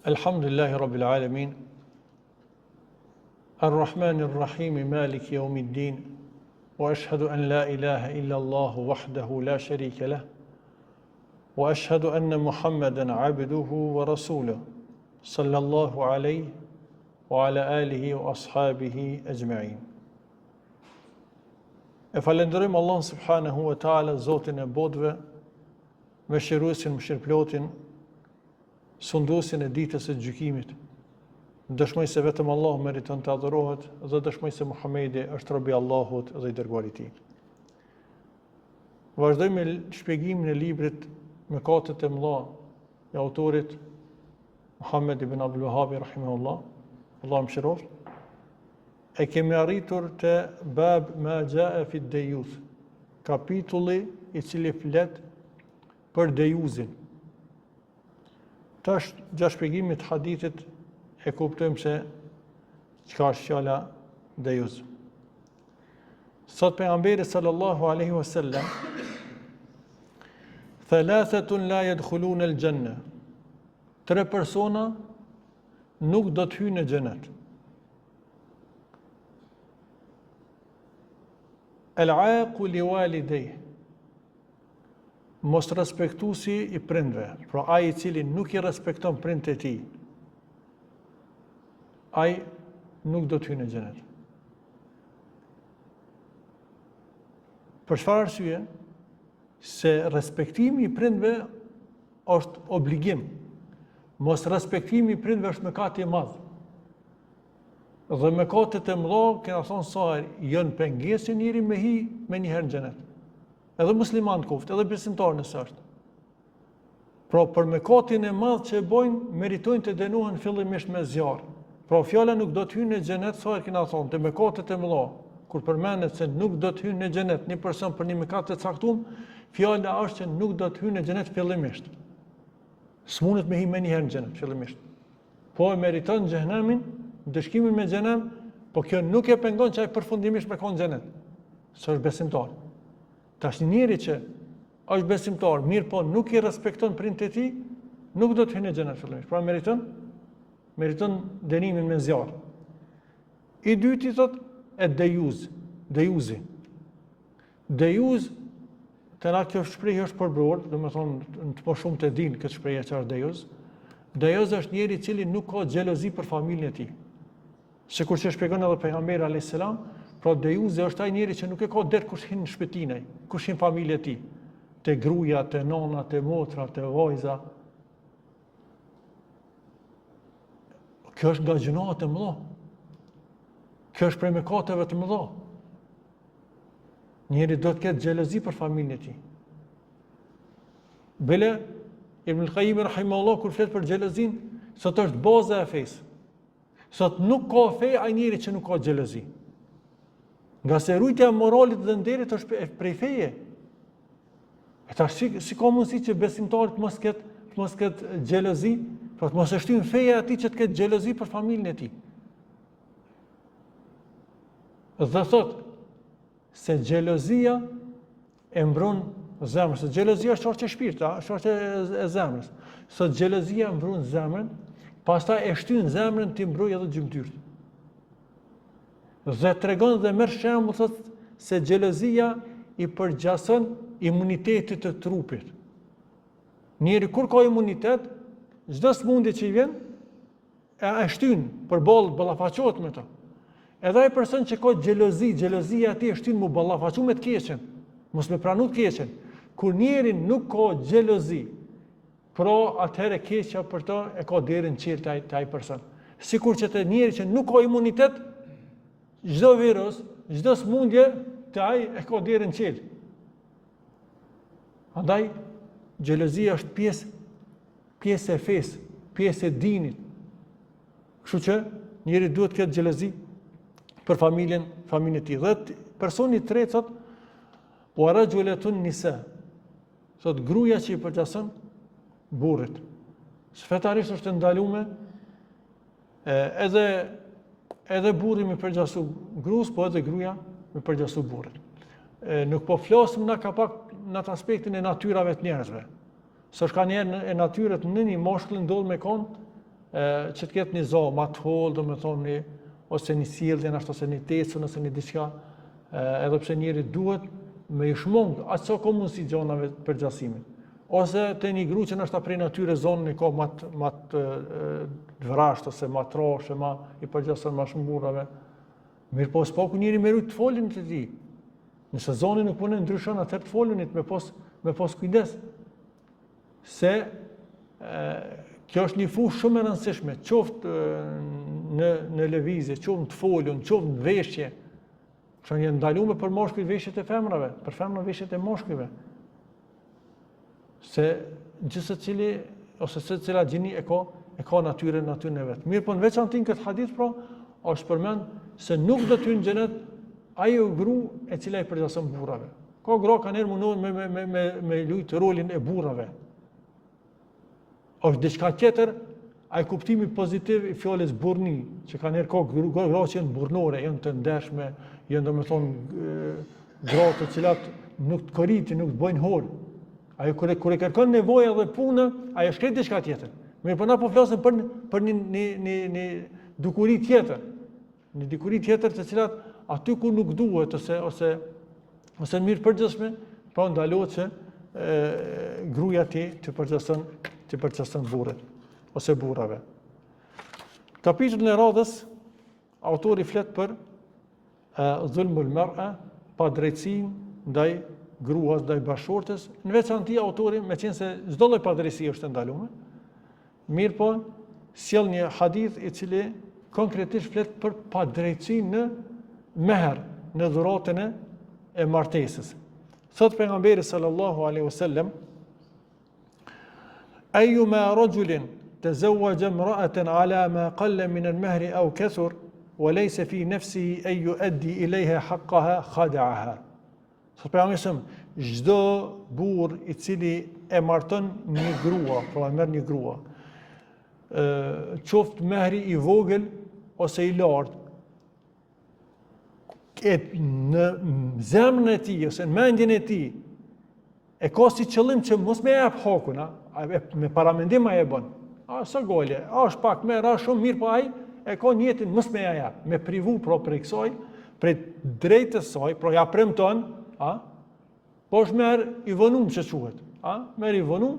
Alhamdulillahi Rabbil Alamin, Ar-Rahmanir Rahim, Maliki Yawmiddin, wa ashhadu an la ilaha illa Allah wahdahu la sharika lah, wa ashhadu anna Muhammadan abduhu wa rasuluhu, sallallahu alayhi wa ala alihi wa ashabihi ajma'in. E falenderojmë Allah subhanahu wa ta'ala, Zotin e botëve, mëshiruesin, mëshirëplotin, sunduesin e ditës së gjykimit. Dëshmoj se vetëm Allah meriton të adhurohet dhe dëshmoj se Muhamedi është robi i Allahut dhe i dërguari i tij. Vazhdojmë me shpjegimin e librit Mëkatet e mëdha i autorit Muhammed ibn Abdul Wahhab rahimahullah. Allah mëshiroft. E kemi arritur te bab ma jaa fi dayuth, kapitulli i cili flet për dejuzin. Tash, gjatë shpjegimit të hadithit, e kuptojmë se çka është fjala dejuz. Sot pejgamberi sallallahu alaihi wasallam, thalathatun la yadkhuluna al-janna. 3 persona nuk do të hyjnë në xhenet. El-aaqu li walidayhi, mos respektuesi i prindve, pra ai i cili nuk i respekton prindët e tij, ai nuk do të hyjë në xhenet. Për çfarë arsye? Se respektimi i prindve është obligim. Mos respektimi i prindve është mëkat i madh. Dhe mëkatet e mëdha, kena thonë sa janë pengesë njëri me hi me njëherë në xhenet. Edhe musliman kuft, edhe besimtar nëse është. Pra për mëkatin e madh që e bojnë, meritojnë të dënohen fillimisht me zjarr. Pra fjala nuk do të hyjë në xhenet, sa kena thonë, te mëkatet e mëdha, kur përmendet se nuk do të hyjë në xhenet një person për një mëkat të caktuar, fjala është që nuk do të hyjë në xhenet fillimisht. S'mundet me hi me njëherë në xhenet fillimisht. Po e meriton xhenemin, dëshkimin me xhenem, po kjo nuk e pengon që ai përfundimisht me konë xhenet. Së është besimtar. Tash njëri që është besimtar, mirë po nuk i respekton prindët e tij, nuk do të hyjë në xhenet fillimisht. Pra meriton dënimin me zjarr. I dyti thot e dejuzi. Dejuz, të na kjo shprehje është përbërë, domethënë të më shumë të dinë këtë shprehje që është dejuz. Dejuz është njëri i cili nuk ka xhelozi për familjen e tij. Sikur që shpjegon edhe pejgamberi alayhis salam, pra dejuzi është ai njeri që nuk e ka der kush hin në shtëpinë, kush hin familjen e tij, te gruaja, te nona, te motra, te vajza. Kjo është nga gjunat e mëdha. Kjo është prej mëkateve të mëdha. Njeri do të ketë xhelozi për familjen e tij. Bele Ibn al-Qayyim rahimahullah kur flet për xhelozin, sot është baza e fesë. Sot nuk ka fe ai njeri që nuk ka xhelozi. Nga se rujtja e moralit dhe nderit është prej feje. E tash si ka mundësi që besimtarit mos ketë xhelozi, pra të mos e shtyn feja e atij që të ketë xhelozi për familjen e tij. Dhe thot se xhelozia e mbron zemrën, se xhelozia është çorçe shpirti, çorçe e zemrës. Sot xhelozia mbron zemrën, pastaj e shtyn zemrën të mbrojë edhe gjymtyrët. Dhe tregon dhe merr shembull thot se xhelozia i përgjason imunitetit të trupit. Njeri kur ka imunitet, çdo sëmundje që i vjen, e shtyn përballë ballafaqohet me to. Edhe ai person që ka xhelozia atij e shtyn mu ballafaqu me të keqen, mos me pranu të keqen. Kur njeri nuk ka xhelozi, pra atëherë keqja për to e ka derën qelë të ai person. Sikur që të njeri që nuk ka imunitet, çdo virus, çdo sëmundje të ai e ka derën qelë. Andaj xhelozia është pjesë e fesë, pjesë e dinit. Kështu që njeri duhet të ketë xhelozi për familjen e tij. Dhe personi i tretë thot wa rajulatun nisa. Thot gruaja që i përgjason burrit. Sfetarisht është ndaluar edhe burri me përgjasu gruas, po edhe gruaja me përgjasu burrit. Nuk po flasim na ka pak në atë aspektin e natyrave të njerëzve. Së është ka njerë e natyrët në një moshkull ndodh me konë që të ketë një zonë ma të hollë, do me thonë, ose një sjellje, ose një tecën, ose një diçka, edhe pse njeri duhet me i shmong, atë sa ka mundësi gjonave përgjasimit. Ose të një gru që nështë prej natyre zonën i ka ma të vrasht, ose ma trashe, ma i përgjasën ma shumë burrave. Mirë po, s'pa ku njeri me rujt të folin të ti. Nëse zonën nuk punë ndryshon, atër të folinit me pos kujdes. Se kjo është një fushë shumë e rëndësishme, qoftë në lëvizje, qoftë në të folun, qoftë në veshje. Që një ndalume për moshkujt veshjet e femrave, për femra veshjet e moshkujve. Se gjithë cili, ose se cila gjini e ka natyrën e vetë. Mirë po në veçantin këtë hadith, pra, është përmend se nuk do t'hyn në xhenet ajo gru e cila i përgjasën burrave. Ka gra kanë mundohen me lujtë rolin e burrave. Është diçka tjetër, ai kuptimi pozitiv i fjalës burrni, që kanë ka gra që janë burrnore, janë të ndershme, janë domethënë gra të cilat nuk të korritin, nuk të bëjnë hol. Ajo kur e kërkon nevoja dhe puna, ajo shkret diçka tjetër. Mirë, po na po flasim për një dukuri tjetër. Një dukuri tjetër të cilat aty ku nuk duhet ose mirë përgjithshme, pa ndalohet që gruaja të përgjithson burrit ose burrave. Kapitullin e radhës autori flet për dhulmul mar'a, pa drejtësinë ndaj gruas, ndaj bashkëshortes. Në veçanti autori, meqense çdo lloj padrejtësie është ndaluar, mirë po sjell një hadith i cili konkretisht flet për padrejtësinë në mehr, në dhuratën e martesës. Thot pejgamberi sallallahu alaihi wasallam: "Ayyuma rajulin tazawwaja imra'atan 'ala ma qalla min al-mahr aw kathur wa laysa fi nafsihi an yu'addi ilayha haqqaha khada'aha." Thot pejgamberi, çdo burr i cili e marton një grua, pra e merr një grua, qoftë mehri i vogël ose i lartë, në zemrën e tij ose në mendjen e tij e ka si qëllim që mos me jap hakun, me paramendim ai e bën. Sa gole, është pak merr, shumë mirë, po ai e ka njetin mos me jap, me privu pra prej kësaj, prej drejtës saj, pra ja premton, po është merr i vonum që quhet, merr i vonum,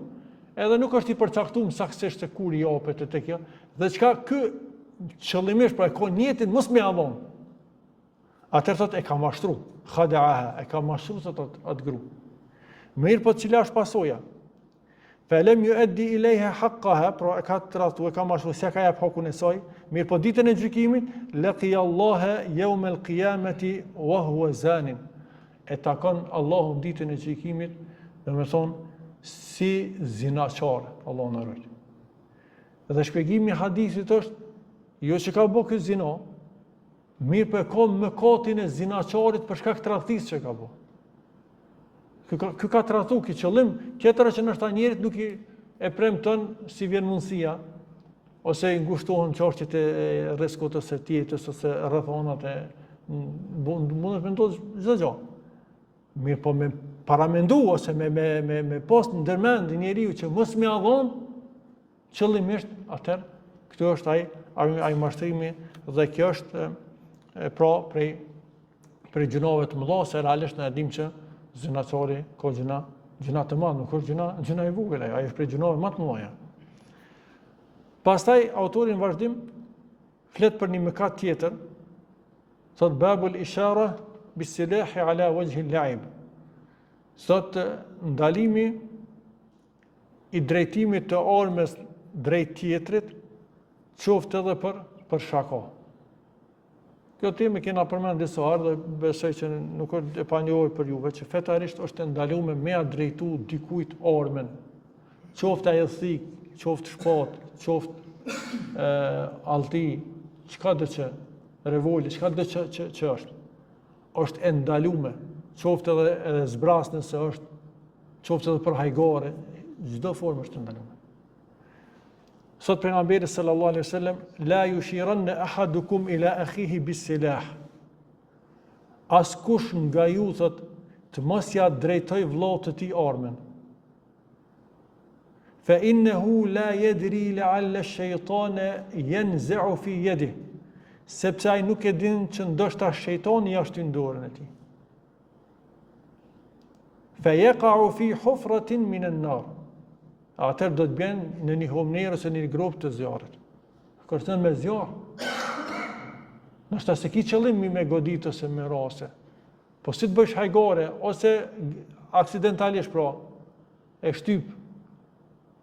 edhe nuk është i përcaktuar saktësisht se kur i japet tek kjo, dhe çka ky qëllimisht pra e ka njetin mos me avon. Atër thot e ka mashtru, khada'aha, e ka mashtru thot atë gru. Mirë po cila është pasoja? Felem yu'addi ilayha haqqaha, pra e ka tradhtu, e ka mashtru, se ka jap hakun e saj. Mirë po ditën e gjykimit, laqiya Allaha yawm al-qiyamati wa huwa zanin. E takon Allahun ditën e gjykimit, domethënë si zinaçar, Allahu na ruaj. Dhe shpjegimi i hadithit është jo që ka bë ky zina, mirë për ka mëkatin e zinaçarit për shkak të tradhtisë që ka bë. Ky ka tradhtu, ky qëllim, tjetër që nështë njerit nuk e premton si vjen mundësia, ose i ngushtohen çështjet e rrezikut ose tjetës ose rrethonat e mundet me ndodhë çdo gjë. Mirë po me paramendu ose me post në ndërmend njeriu që mos më avon qëllimisht, atëherë këtu është ai mashtrimi dhe kjo është pra prej gjunave të mëdha, se realisht ne dim që zinaçari ka gjuna të madhe, nuk është gjuna e vogël, ai është prej gjunave më të mëdha. Pastaj autori në vazhdim flet për një mëkat tjetër, thot babul ishara bisilahi ala wajhi al-la'ib. Thot ndalimi i drejtimit të armës drejt tjetrit, qoftë edhe për shaka. Kjo temë kena përmend disa herë dhe besoj që nuk është e panjohur për juve, që fetarisht është ndaluar me ia drejtu dikujt armën. Qoftë ajo thik, qoftë shpatë, qoftë allti, çka do që revoli, çka do që është. Është e ndaluar, qoftë edhe zbrasnë se është, qoftë edhe për hajgare, çdo formë është ndaluar. Sot pejgamberi sallallahu alaihi wasallam, la yushiranna ahadukum ila akhihi bis-silah. Askush nga ju thot të mos ja drejtoj vllaut të tij armën. fa innahu la yadri la'alla ash-shaytana yanza'u fi yadihi, sepse ai nuk e din që ndoshta shejtani ja shtyn dorën e tij. Fa yaqa'u fi hufratin min an-nar. Atëherë do të bjen në një humner ose një grop të zjarrit. Kërcen me zjarr. Nështë se ki qëllim me godit ose me rase. Po si të bësh hajgare, ose aksidentalisht pra, e shtyp,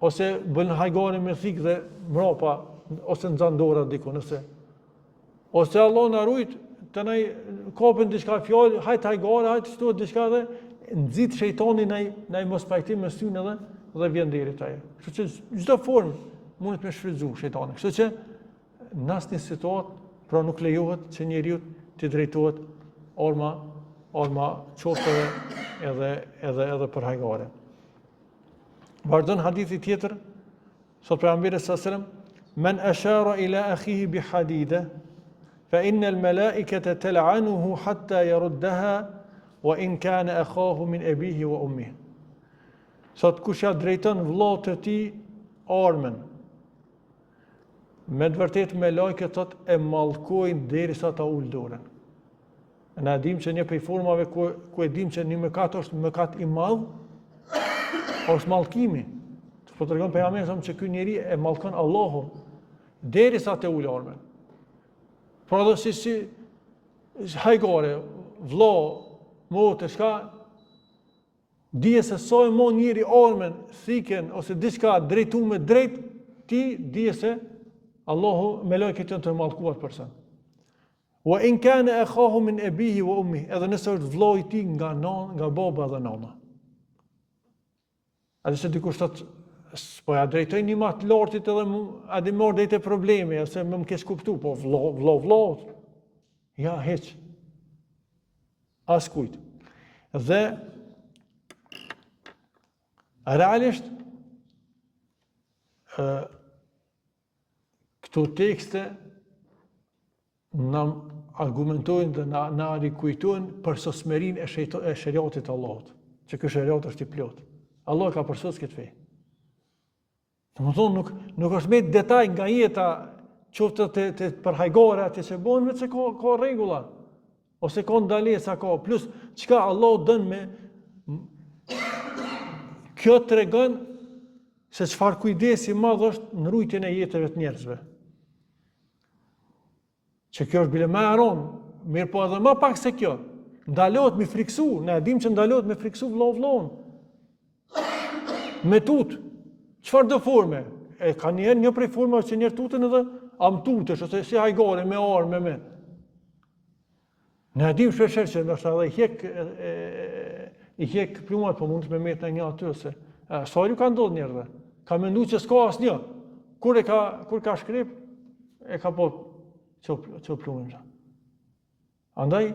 ose bën hajgare me thik dhe mrapa, ose në zandora diku, ose Allah në rujt, të nej kapën diçka fjallë, hajt hajgare, hajt shtuat diçka dhe, nëzit shejtoni nej mos pajtim me synë dhe vjen deri taj. Kështu që çdo formë mundet me shfrytzu shejtani. Kështu që në asnjë situatë, pra nuk lejohet që njeriu të drejtohet orma qofteve edhe për hajgare. Vazhdon hadithi tjetër, sot pejgamberi sallallahu alajhi wasallam, men ashara ila akhihi bi hadida, fa inna al-malaikata tal'anuhu hatta yaruddaha wa in kana akhahu min abihi wa ummihi. Sot kush ja drejton vëllaut të tij armën, me të vërtet me lajke thot e mallkojnë derisa ta ul dorën. Ne dim që një prej formave ku e dim që një mëkat është mëkat i madh, është mallkimi. Po tregon pejgamberi që ky njeri e mallkon Allahun derisa të ul armën. Por edhe si hajgare, vëlla, motë, shka, dije se sa e mon njeri armën, thiken, ose diçka drejtu me drejt, ti dije se Allahu me lajket janë të mallkuar person. Wa in kana akhahu min abihi wa ummihi, edhe nëse është vllai i tij nga baba dhe nana. A dhe se dikush thot, po ja drejtoj një më të lartit edhe a di mor drejt e problemi, ose më kesh kuptu, po vlla. Ja, heq. As kujt. Dhe realisht këto tekste në argumentojnë dhe në rikujtojnë për sosmerin e shariatit Allahut, që kë shariat është i plot. Allah ka përsos këtë fej. Në më thonë, nuk është me detaj nga jeta qoftë të përhajgare atje që bonë, vetë se ka regula, ose ka ndalesa ka, plus qka Allah dënë me, kjo të regon se çfarë kujdesi madh është në rujtjen e jetëve të njerëzve. Që kjo është bile më aron, mirë po edhe më pak se kjo. Ndalohet me friksu, ne dim që ndalohet me friksu vllon. Me tut, çfarë do forme? E ka një prej formave që njerë tutën edhe am tutesh, ose si hajgare me armë me. Ne dim shpeshherë që ndoshta edhe i hjek plumat, po mund të me metë në një aty ose sa ju ka ndodhur njerëzve. Ka menduar që s'ka asnjë. Kur ka shkrip, e ka po çop plumin. Andaj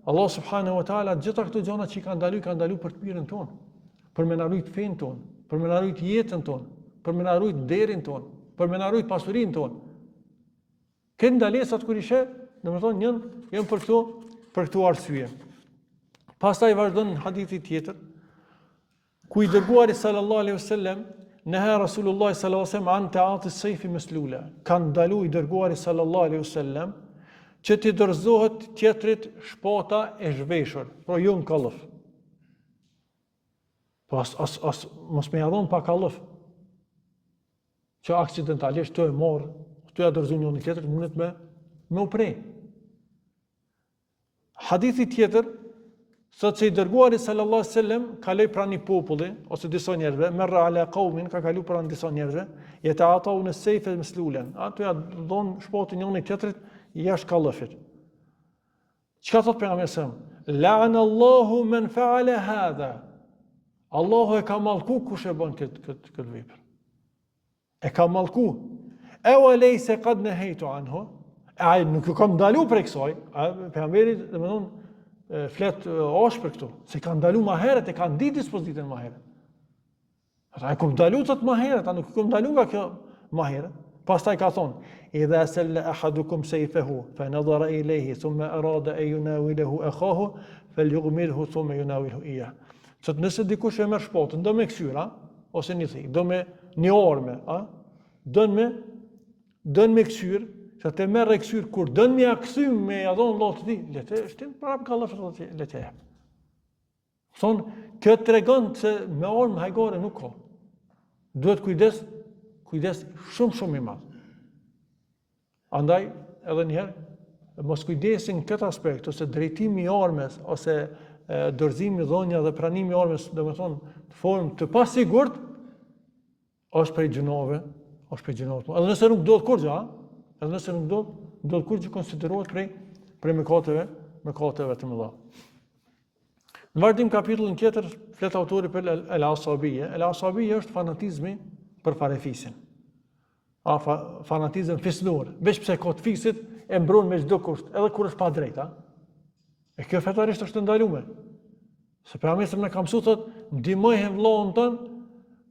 Allah subhanahu wa taala gjitha këto gjëra që ka ndaluar për të mirën tonë, për me na rujt fen tonë, për me na rujt jetën tonë, për me na rujt derin tonë, për me na rujt pasurinë tonë. Këto ndalesat kur i sheh, domethënë janë për këto arsye. Pastaj vazhdon hadithi tjetër, ku i dërguari sallallahu alaihi wasallam neha Rasulullah sallallahu alaihi wasallam an ta'ati as-sayfi maslula. Ka ndaluar i dërguari sallallahu alaihi wasallam që t'i dorëzohet tjetrit shpata e zhveshur, por jo në kallëf. Po as mos më jadon pa kallëf. Që aksidentalisht të e morë, të ja dorëzon njëri tjetrit, mundet me u prej. Hadithi tjetër, sot që i dërguari sallallahu alaihi wasallam kaloi pranë një populli ose disa njerëzve, merra ala qaumin, ka kaluar pranë disa njerëzve, yata'atawna as-sayfa maslulan. Ato ja dhon shpatën njëri tjetrit jashtë kallëfit. Çka thot pejgamberi sallallahu alaihi wasallam? La'ana Allahu man fa'ala hadha. Allahu e ka mallku kush e bën këtë vepër. E ka mallku. Aw laysa qad nahaytu anhu. Ai nuk e kam ndaluar për kësaj. Pejgamberi domethënë flet osh për këtu, se ka ndalu ma herët, e ka ndi dispozitën ma herët. Ata e kom ndalu të ma herët, a nuk kom ndalu nga kjo ma herët. Pastaj ka thonë, idha salla ahadukum sayfahu, fa nadhara ilayhi, thumma arada an yunawilahu akhahu, falyughmilhu thumma yunawilhu iyah. Sot nëse dikush e merr shpatën, do me ksyra, ose një thik, do me një orme, dën me këshyr, që të merr këshyr kur dën me akthy me ja dhon vllot të tij, le të shtin prap ka lëshë le të jap. Son, kjo tregon se me ormë hajgore nuk ka. Duhet kujdes shumë i madh. Andaj, edhe njëherë, mos kujdesin këtë aspekt, ose drejtimi i armes, ose dorëzimi, dhonja dhe pranimi i armes, domethënë në formë të pasigurt, është prej gjunove, Edhe nëse nuk ndodh kurrë, edhe nëse nuk ndodh kurrë, konsiderohet prej mëkateve të mëdha. Në vazhdim kapitullin tjetër, flet autori për el-asabiyya. El-asabiyya është fanatizmi për farefisin. Fanatizëm fisnor, veç pse ka të fisit e mbron me çdo kusht, edhe kur është pa drejt, E kjo fetarisht është ndaluar. Se pejgamberi më ka mësuar thotë, ndihmoj vllahun tën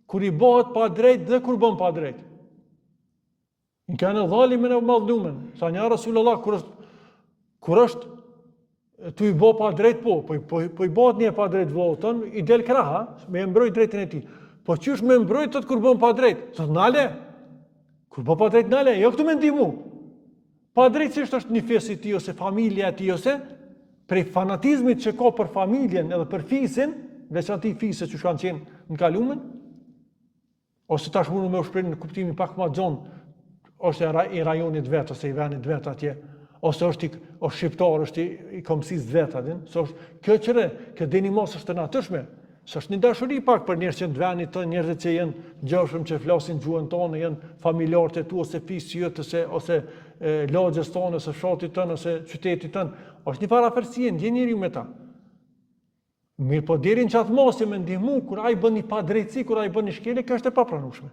kur i bëhet pa drejt dhe kur bën pa drejt. Në kanë dhalimin e madhlumen, sa një Rasulullah kur është tu i bë pa drejt po i bëhet një pa drejt vllahut tën, i del kraha, me mbroj drejtën e tij. Po çysh me mbroj tot kur bën pa drejt? Thotë nale. Kur bën pa drejt nale, jo këtu me ndihmu. Pa drejtësisht është një fes i tij ose familja e tij ose prej fanatizmit që ka për familjen edhe për fisin, veçanti fisë që kanë qenë në kalumen, ose tash mundu me u shpreh në kuptimin pak më gjon, ose i rajonit vet ose i vendit vet atje, ose është shqiptar, është i komësisë vet atë, se është kjo çre, kjo denimos është e natyrshme, se është një dashuri pak për njerëzit që në vendit tonë, njerëzit që janë ngjashëm, që flasin gjuhën tonë, janë familjarët e tu ose fisë jot ose lagjes tonë, ose fshatit tonë, ose qytetit tonë, është një parafërsie, ndjen njeriu me ta. Mirë, po deri në çat mos me ndihmu kur ai bën një padrejtësi, kur ai bën një shkelje, kjo është e papranueshme.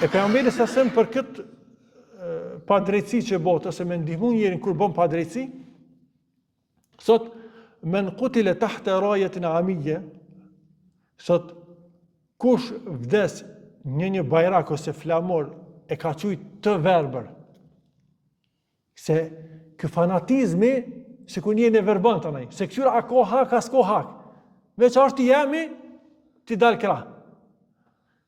E pejgamberi sa sem për këtë padrejtësi që bëhet ose me ndihmu njerin kur bën padrejtësi, sot men qutila tahta rayatin amiyya, sot kush vdes një bajrak ose flamor e ka thujt të verbër. Se ky fanatizmi sikur një në verbant anaj, se këtyra a ko hak, a s'ko hak. Veç është i jemi, ti dal krah.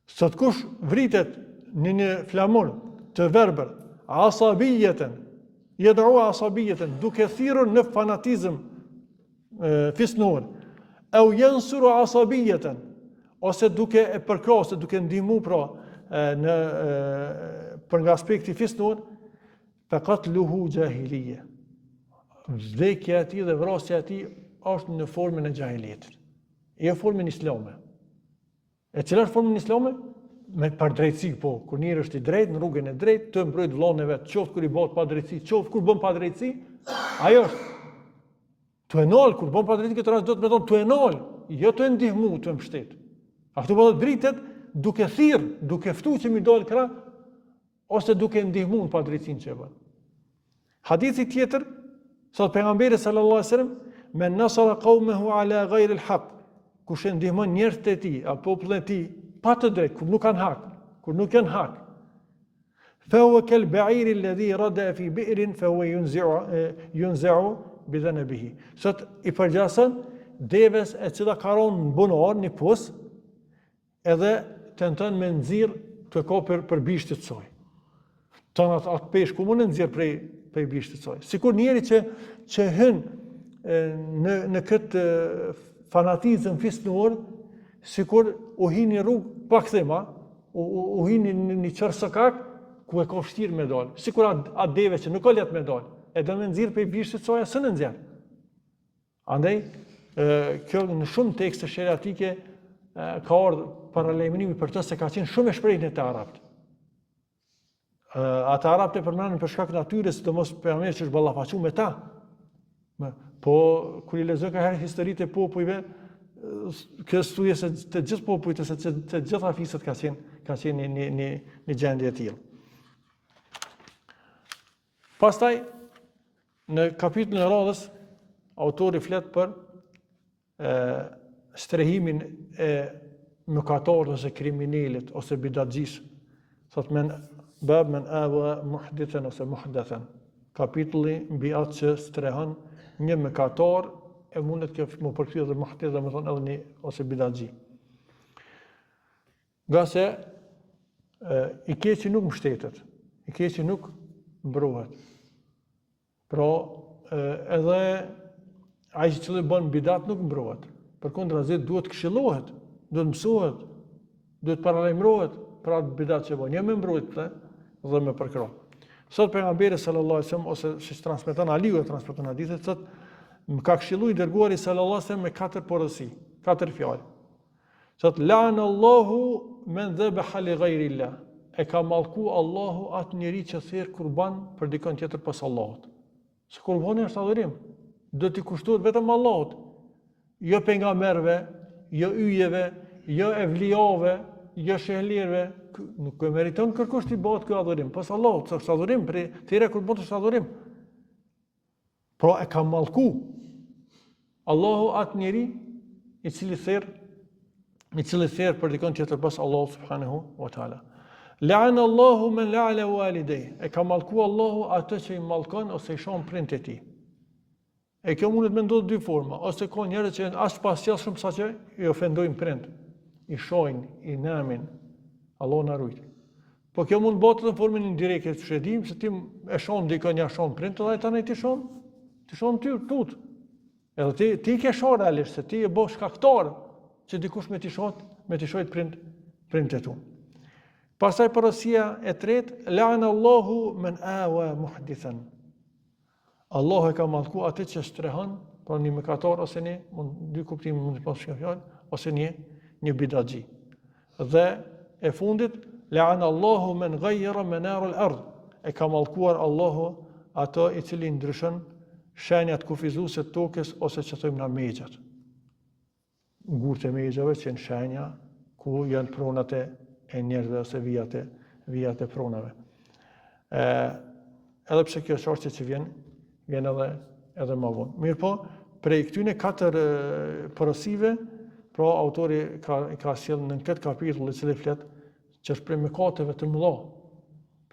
Sot kush vritet një flamur të verbër, asabiyeten, yad'u asabiyeten, duke thirrur në fanatizëm fisnor, au yansuru asabiyeten, ose duke e përkrahë, duke ndihmu për nga aspekti fisnor, faqatluhu jahiliye. Vdekja e tij dhe vrasja e tij është në formën e xahiliyetit, jo formën islame. E cila është formën islame? Me padrejtësi, po, kur njëri është i drejtë në rrugën e drejtë, të mbrojt vllahun e vet, qoftë kur i bëhet padrejtësi, qoftë kur bën padrejtësi, ajo është. Tu e nol kur bën padrejtësi, këtë rast do të më thonë tu e nol, jo tu e ndihmu, tu e mbështet. A këtu po dritet duke thirr, duke ftuar që mi dal krah, ose duke ndihmu në padrejtësinë që e bën. Hadithi tjetër, thot pejgamberi sallallahu alajhi wasallam, men nasara qaumehu ala ghayri al-haq, kush e ndihmon njerëzit e tij, apo popullin e tij pa të drejtë, kur nuk kanë hak, kur nuk janë hak. Fa huwa kal ba'ir alladhi rada fi bi'rin fa huwa yunza'u bi dhanabihi. Sot i përgjason devës e cila ka rënë në bunar, në pus, edhe tenton me nxirr të kopër për bishtit të saj. Ton atë peshk ku mund të nxjerr prej bishtit të saj. Sikur njëri që hyn në këtë fanatizëm fisnor, sikur u hin një rrugë pa kthema, u hin një çarsokak ku e ka vështirë me dal. Sikur atë deve që nuk ka lehtë me dal, e do me nxirr prej bishtit të saj, s'e nxjerr. Andaj kjo në shumë tekste sheriatike ka ardhur paralajmërimi për të se ka qenë shumë e shprehur te arabët. Ata arabët e përmendën për shkak të natyrës, sidomos pejgamberi që është ballafaqur me ta. Po kur i lexoj ka herë historitë e popujve, kjo studie se të gjithë popujt ose të gjitha fisët ka qenë një gjendje e tillë. Pastaj në kapitullin e radhës autori flet për strehimin e mëkatarit ose kriminalit ose bidatxhis. Thot men awa muhdithan ose muhdathan. Kapitulli mbi atë që strehon një mëkatar, e mundet kjo më përkthyer dhe muhdith, dhe më thonë edhe një ose bidatxhi. Nga se i keqi nuk mbështetet, i keqi nuk mbrohet. Pra, edhe ai që cili bën bidat nuk mbrohet. Përkundrazi duhet këshillohet, duhet mësohet, duhet paralajmërohet për atë bidat që bën, jo me mbrojt dhe me përkro. Sot pejgamberi sallallahu alajhi wasallam ose siç transmeton Aliu transmeton hadithe, thotë më ka këshilluar i dërguari sallallahu alajhi wasallam me 4 porosi, 4 fjalë. Thotë la'ana Allahu men dhabaha li ghayri Allah. E ka mallku Allahu atë njeri që thirr kurban për dikon tjetër pas Allahut. Se kurbani është adhurim, do t'i kushtohet vetëm Allahut, jo pejgamberëve, jo yjeve, jo evlijave, jo shehlirëve, nuk e meriton kërkosh t'i bëhet ky adhurim, pas Allahut, se është adhurim, për thirrja kurbanit është adhurim. Pra e ka mallku Allahu atë njeri i cili thirr për dikon tjetër pas Allahut subhanahu wa taala. La'ana Allahu man la'ala walidayhi. E ka mallku Allahu atë që i mallkon ose i shon prindët e tij. E kjo mundet me ndodhë dy forma, ose ka njerëz që as pasjellshëm sa që i ofendojnë prind, i shojnë, i nëmin, Allahu na ruaj. Po kjo mund bëhet në formën indirekte, që e dim se ti e shon dikon ja shon prind, edhe tani ti shon ty tut. Edhe ti ke shoh realisht se ti e bësh shkaktar që dikush me ti shohit prind e tu. Pastaj porosia e tretë, la'ana Allahu man awa muhdithan. Allahu e ka mallku atë që strehon, pra një mëkatar ose dy kuptime mund të pasë fjalë, ose një bidatxhi. Dhe e fundit, la'ana Allahu man ghayyara manar al-ard. E ka mallkuar Allahu ato i cili ndryshon shenjat kufizuese të tokës ose që thojmë na mexhat. Ngurtë e mexhave që janë shenja ku janë pronat e njerëzve ose vijat e pronave. Edhe pse kjo është çështje që vjen edhe më vonë. Mirë po, prej këtyne 4 porosive, pra autori ka sjellë në këtë kapitull i cili flet që është prej mëkateve të mëdha,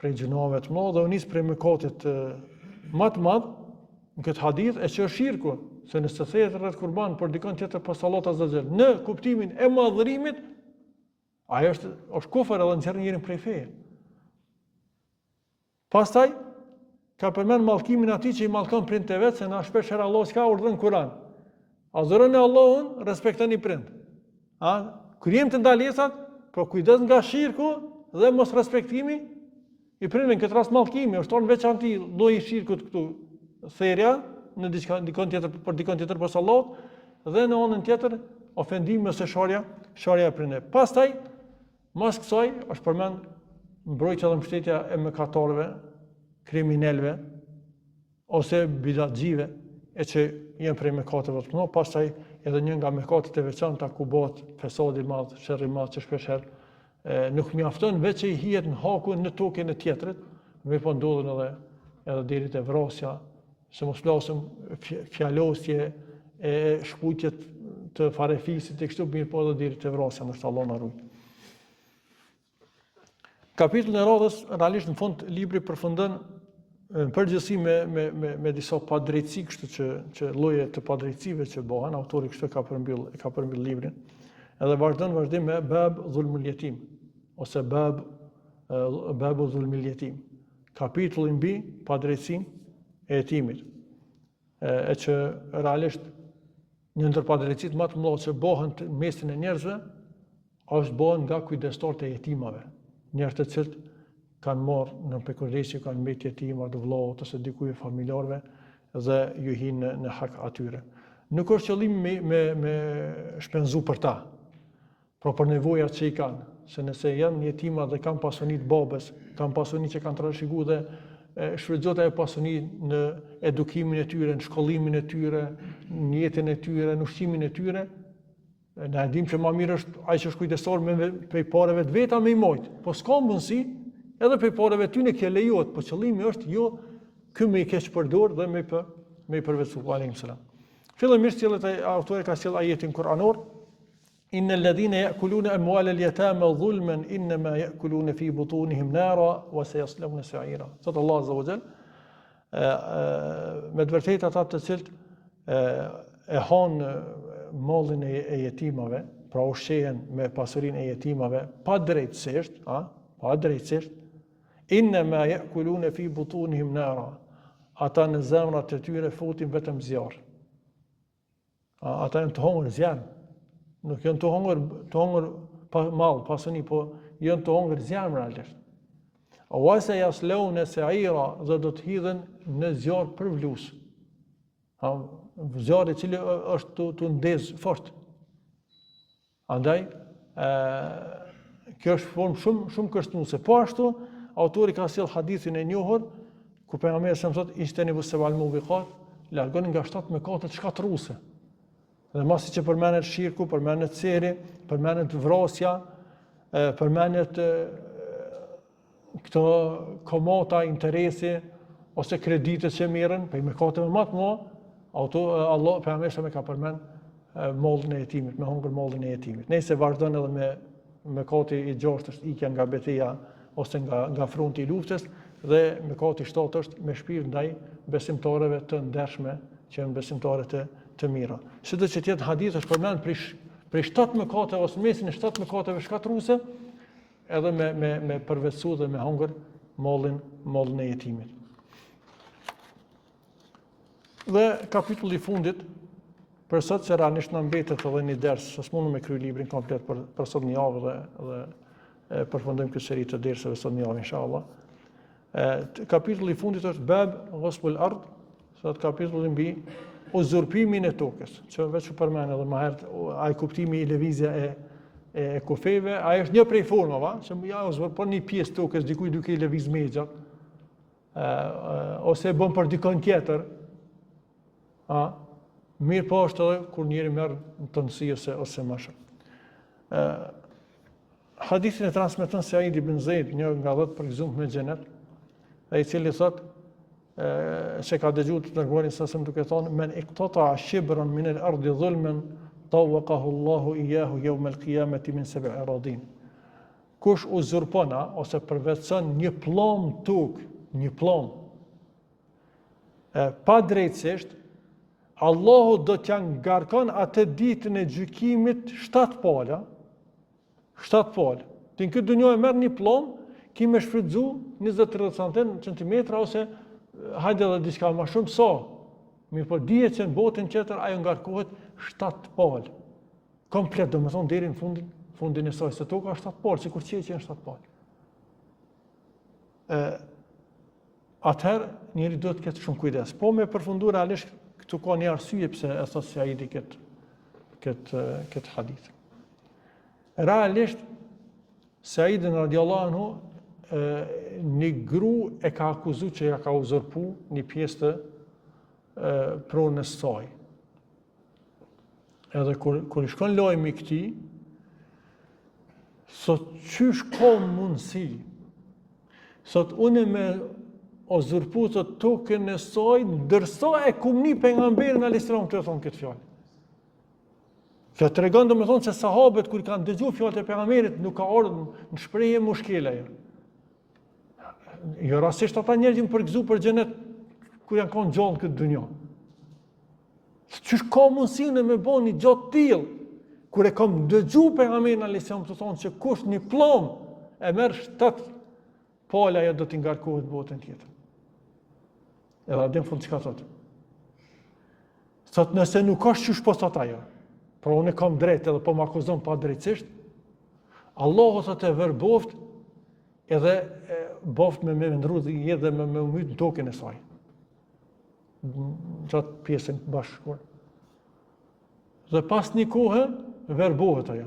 prej gjunave të mëdha, dhe u nis prej mëkatit më të madh në këtë hadith e që është shirku, se nëse thehet rreth kurban për dikon tjetër pas Allahut azza wa jall, në kuptimin e madhërimit, ajo është kufër edhe nxjerr njerin prej feje. Pastaj ka përmend mallkimin atij që i mallkon prindët e vet, se na shpesh herë Allah s'ka urdhën Kur'an. Adhuroni Allahun, respektoni prind. Kryejm të ndalesat, por kujdes nga shirku dhe mos respektimi i prindve, në këtë rast mallkimi, është tonë veçanti lloji i shirkut këtu, therrja në dikon tjetër pas Allahut, dhe në anën tjetër ofendimi ose sharja e prindve. Pastaj mas kësaj është përmend mbrojtja dhe mbështetja e mëkatarëve, kriminalëve ose bidatxhive, e që janë prej mëkateve të mëdha. Pastaj edhe një nga mëkatet e veçanta ku bëhet fesadi i madh, sherrri i madh që shpesh herë nuk mjafton veç që i hihet në hakun në tokën e tjetrit, me po ndodhen edhe deri te vrasja, se mos flasim fjalosje e shkputjet të farefisit e kështu, mirë po edhe deri te vrasja, ndoshta Allah na ruaj. Kapitullin e radhës, realisht në fund libri përfundon në përgjithësi me disa padrejtësi, kështu që lloje të padrejtësive që bëhen, autori kështu ka përmbyll librin. Edhe vazhdim me bab dhulmul yatim ose babu dhulmul yatim. Kapitulli mbi padrejtësinë e jetimit. E që realisht një ndër padrejtësitë më të mëdha që bëhen në mesin e njerëzve është bëhen nga kujdestarët e jetimave. Njerëz të cilët kanë marrë në pekujdesje, kanë mbet jetimar të vëllaut ose dikujt familjarëve dhe ju hinë në hak atyre. Nuk është qëllimi me shpenzu për ta, por për nevojat që i kanë, se nëse janë jetima dhe kanë pasuni të babës, kanë pasuni që kanë trashëguar dhe shfrytëzohet ajo pasuni në edukimin e tyre, në shkollimin e tyre, në jetën e tyre, në ushqimin e tyre. Ne dim që më mirë është ai që është kujdestar me prej parave të veta me i majt, po s'ka mundësi edhe prej parave tyne kjo lejohet, po qëllimi është jo ky me i keq përdor dhe me i përvetësu. Alayhim salam. Fillimisht autori ka sjell ajetin kuranor: Innal ladhina ya'kuluna amwal al-yatama dhulman inma ya'kuluna fi butunihim nara wa sayaslawna sa'ira. Sot Allah azza wa jall me të vërtetë ata të cilët e han mallin e jetimave, pra ushqehen me pasurinë e jetimave, pa drejtësisht, innama ya'kuluna fi butunihim nara. Ata në zemrat e tyre futin vetëm zjarr. Ata janë të hungër zjarr. Nuk janë të hungër pa mall, pasuni, po janë të hungër zjarr realisht. Wa sayaslawna sa'ira, dhe do të hidhen në zjarr përvlus. Zjarri i cili është të ndez fort. Andaj, kjo është formë shumë kërcënuese. Po ashtu, autori ka sjell hadithin e njohur ku pejgamberi sa thotë ishteni busabal mubiqat, largoni nga 7 mëkate të shkatërruese. Dhe masi që përmenet shirku, përmenet ceri, përmenet vrasja, përmenet këto komata, interesi, ose kreditet që merren, për i mëkateve më të mëdha, Allah pejgamberi sa më ka përmend mollën e jetimit, me hungër mollën e jetimit. Nëse vazhdon edhe me mëkati i 6 është ikja nga betejë ose nga fronti i luftës, dhe mëkati i 7 është me shpirt ndaj besimtarëve të ndershme, që janë besimtarë të mira. Sido që tjetë hadith është përmend prej 7 mëkate ose mesin e 7 mëkateve shkatërruese, edhe me përvetësu dhe me hungër mollën e jetimit. Dhe kapitulli i fundit, për sot që realisht në mbetet edhe një ders, së s'mundu me kry librin komplet për sot një javë dhe përfundojmë këtë seri të derseve sot një javë, inshallah. Kapitulli i fundit është bab ghasbul ard, sot kapitulli mbi uzurpimin e tokës, që veç u përmend edhe më herët, ai kuptimi i lëvizja e kufeve, ai është një prej formave, që ja uzurpon një pjesë tokës dikujt duke i lëviz mexhat, ose bën për dikon tjetër, mirë po është edhe kur njeri merr në tëndësi ose më shumë. Hadithin e transmeton Said ibn Zaid, një nga 10 përgëzuar me xhenet, ai i cili thotë se ka dëgjuar të dërguarin sa duke thonë men iqtata shibran min al-ardi dhulman tawaqahu Allahu iyyahu yawm al-qiyamati min 7 aradin. Kush uzurpon ose përvetson një pllom tokë, një pllom pa drejtësisht, Allahu do t'ja ngarkon atë ditën e gjykimit 7 pala. 7 palë. Ti në këtë dunjë e merr një pllom, ki me shfrytzu 20-30 cm ose hajde edhe diçka më shumë sa. Mirë po dihet që në botën tjetër ajo ngarkohet 7 palë. Komplet, domethënë deri në fundin e saj, se toka është 7 palë, sikur që janë 7 palë. Atëherë njeri duhet të ketë shumë kujdes. Po me përfundu realisht këtu ka një arsye pse e thot Saidi këtë hadith. Realisht, Saidin radiallahu anhu, një gru e ka akuzu që ja ka uzurpu një pjesë të pronës saj. Edhe kur i shkon lajmi këtij, sot qysh ka mundësi, sot unë me uzurpu të tokën e saj, ndërsa e kumni pejgamberin alayhis salam të thonë këtë fjalë. Kjo tregon domethënë se sahabët kur kanë dëgjuar fjalët e pejgamberit nuk ka ardhur në shprehje mushkile. Jo rastisht ata njerëz që përgëzu për xhenet kur janë kanë gjallë këtë dunjë. Çish ka mundësinë me bëni një gjatë tillë kur e kam dëgjuar pejgamberin alayhis salam të thonë se kush një pllom e merr 7 pala ajo do t'i ngarkohet botën tjetër. Edhe adem fund çka thotë. Thot nëse nuk ka çysh po thot ajo. Pra unë kam drejt edhe po më akuzon pa drejtësisht, Allahu thotë e vër boft edhe boft me ndru dhe me myt në tokën e saj. Qatë pjesën bashkëkuar. Dhe pas një kohë, verbohet ajo.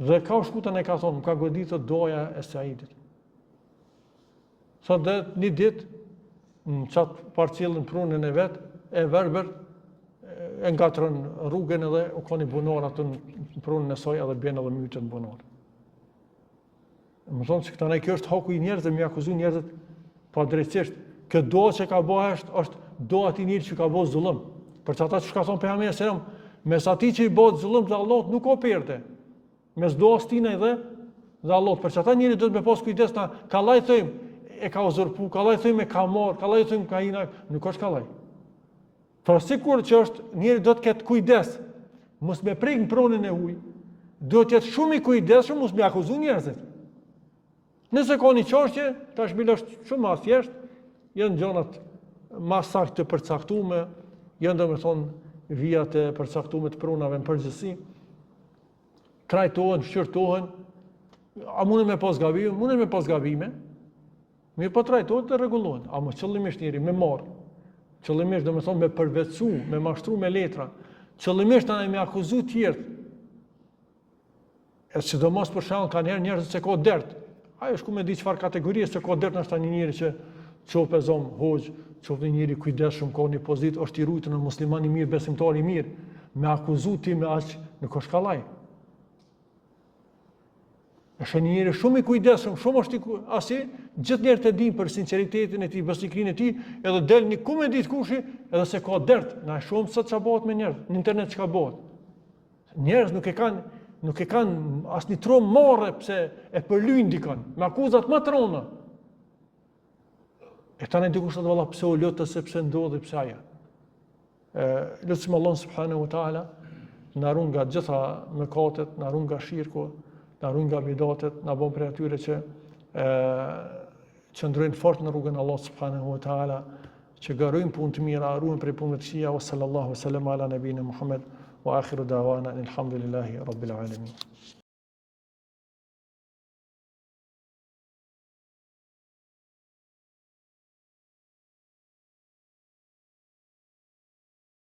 Dhe ka shkutën e ka thonë, më ka goditur doja e Saidit. Sa dhe një ditë, në qatë parcilën prunën e vetë, e verber, e ngatron rrugën edhe u ka një bunor atë në prunën e saj edhe bjen edhe mytën në bunor. Më thonë që këta kjo është haku i njerëzve, mi akuzu njerëzit pa drejtësisht. Këtë doa që ka bëhe është doa ati njërë që ka bëhe zullëm. Për që ata që ka thonë pejgamberi selam, mes ati që i bëhe zullëm dhe Allahut nuk ka perde. Mes doa stinaj dhe Allahut. Për që ata njëri do të me pas kujdes na kallaj thëjmë e ka uzurpu, kallaj thëjmë e ka marë, kallaj thëjmë ka ina, nuk është kallaj. Pra sikur që është njëri do të ketë kujdes mos me prek në pronën e huj, duhet jetë shumë i kujdesshëm mos me akuzu njerëzit. Nëse ka një çështje, tashmë është shumë më thjesht, janë gjonat më saktë të përcaktuara, janë domethënë vijat e përcaktuara të pronave në përgjithësi, trajtohen, shqyrtohen, a munden me pas gabime? Munden me pas gabime, mirë po trajtohet dhe rregullohen, a mos qëllimisht njëri me marr, qëllimisht domethënë me përvetësu, me mashtru me letra, qëllimisht tani me akuzu të tjerë. E sidomos për shembull kanë herë njerëz që ka dert. Ai është ku me di çfarë kategorie se ka dert është një njeri që çop e zom hoxh, çop një njeri kujdesshëm, ka një pozitë, është i rujtur në musliman i mirë, besimtar i mirë, me akuzu ti me aq në koshkallaj. Është një njeri shumë i kujdesshëm, shumë është asi, gjithë njerëzit e dinë për sinqeritetin e tij, besnikrinë e tij, edhe del një ku me ditë kushi, edhe se ka dert, na shumë sot çfarë bëhet me njerëz, në internet çka bëhet. Njerëz nuk e kanë asnjë trom marrë pse e përlyjnë dikon, me akuzat më të rënda. E tani dikush thotë valla pse u lutë sepse ndodhi pse ajo. Lutim Allah subhanahu wa taala na ruan nga gjitha mëkatet, na ruan nga shirku, na ruan nga bidatet, na bën prej atyre që qëndrojnë fort në rrugën e Allahut subhanahu wa taala, që garojnë punë të mira, ruajnë prej punëve të këqija. Sallallahu alaihi wasallam ala nabina Muhammad wa akhiru da'wana alhamdulillahi rabbil alamin.